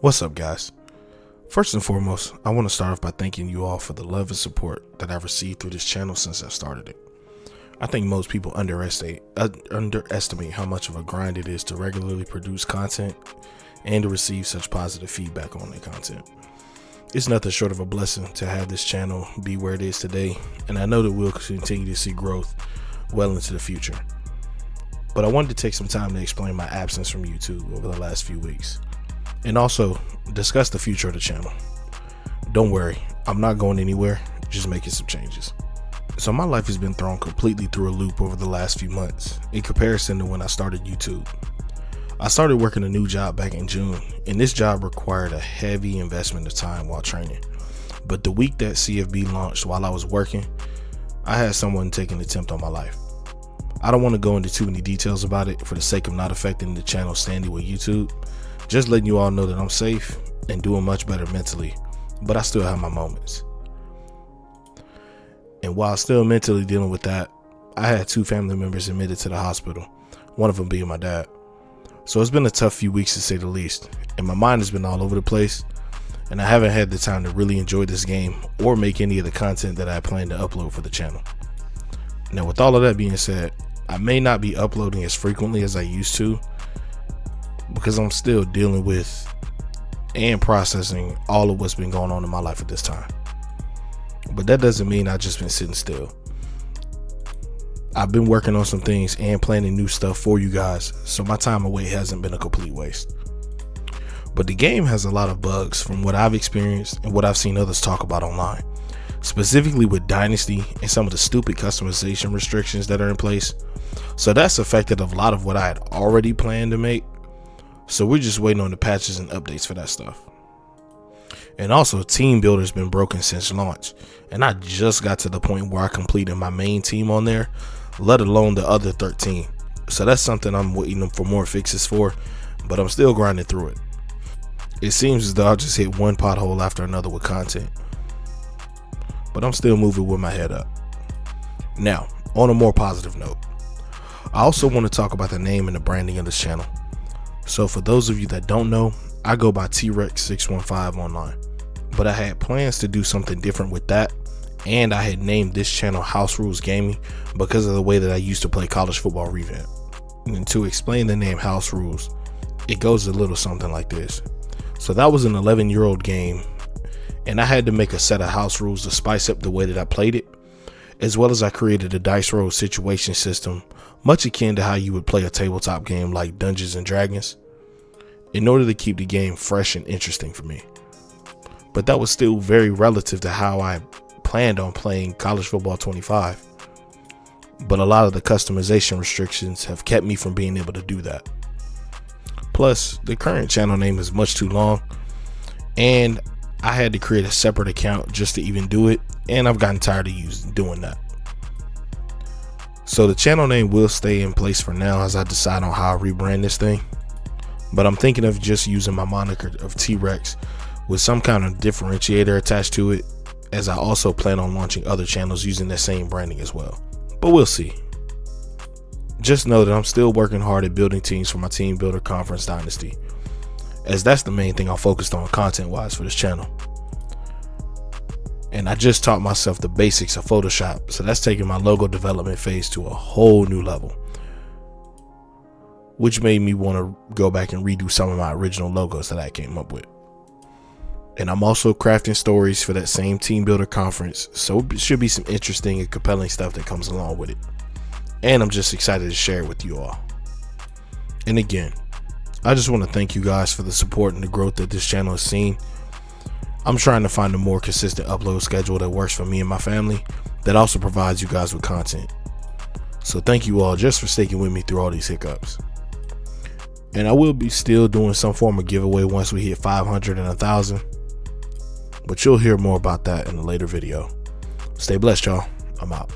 What's up, guys? First and foremost, I want to start off by thanking you all for the love and support that I've received through this channel since I started it. I think most people underestimate how much of a grind it is to regularly produce content and to receive such positive feedback on their content. It's nothing short of a blessing to have this channel be where it is today, and I know that we'll continue to see growth well into the future. But I wanted to take some time to explain my absence from YouTube over the last few weeks, and also discuss the future of the channel. Don't worry, I'm not going anywhere, just making some changes. So my life has been thrown completely through a loop over the last few months in comparison to when I started YouTube. I started working a new job back in June, and this job required a heavy investment of time while training. But the week that CFB launched while I was working, I had someone take an attempt on my life. I don't want to go into too many details about it for the sake of not affecting the channel's standing with YouTube. Just letting you all know that I'm safe and doing much better mentally, but I still have my moments. And while still mentally dealing with that, I had 2 family members admitted to the hospital, one of them being my dad. So it's been a tough few weeks to say the least, and my mind has been all over the place, and I haven't had the time to really enjoy this game or make any of the content that I plan to upload for the channel. Now, with all of that being said, I may not be uploading as frequently as I used to, because I'm still dealing with and processing all of what's been going on in my life at this time. But that doesn't mean I've just been sitting still. I've been working on some things and planning new stuff for you guys, so my time away hasn't been a complete waste. But the game has a lot of bugs from what I've experienced and what I've seen others talk about online, specifically with Dynasty and some of the stupid customization restrictions that are in place. So that's affected a lot of what I had already planned to make. So we're just waiting on the patches and updates for that stuff. And also, Team Builder's been broken since launch, and I just got to the point where I completed my main team on there, let alone the other 13. So that's something I'm waiting for more fixes for, but I'm still grinding through it. It seems as though I just hit one pothole after another with content, but I'm still moving with my head up. Now, on a more positive note, I also want to talk about the name and the branding of this channel. So for those of you that don't know, I go by T-Rex615 online, but I had plans to do something different with that, and I had named this channel House Rules Gaming because of the way that I used to play college football revamp. And to explain the name House Rules, it goes a little something like this. So that was an 11-year-old game, and I had to make a set of house rules to spice up the way that I played it, as well as I created a dice roll situation system much akin to how you would play a tabletop game like Dungeons and Dragons, in order to keep the game fresh and interesting for me. But that was still very relative to how I planned on playing College Football 25. But a lot of the customization restrictions have kept me from being able to do that. Plus, the current channel name is much too long, and I had to create a separate account just to even do it, and I've gotten tired of doing that. So the channel name will stay in place for now as I decide on how I rebrand this thing. But I'm thinking of just using my moniker of T-Rex with some kind of differentiator attached to it, as I also plan on launching other channels using that same branding as well. But we'll see. Just know that I'm still working hard at building teams for my Team Builder Conference Dynasty, as that's the main thing I'm focused on content wise for this channel. And I just taught myself the basics of Photoshop, so that's taking my logo development phase to a whole new level, which made me want to go back and redo some of my original logos that I came up with. And I'm also crafting stories for that same Team Builder Conference, so it should be some interesting and compelling stuff that comes along with it. And I'm just excited to share it with you all. And again, I just want to thank you guys for the support and the growth that this channel has seen. I'm trying to find a more consistent upload schedule that works for me and my family, that also provides you guys with content. So thank you all just for sticking with me through all these hiccups. And I will be still doing some form of giveaway once we hit 500 and 1,000, but you'll hear more about that in a later video. Stay blessed, y'all. I'm out.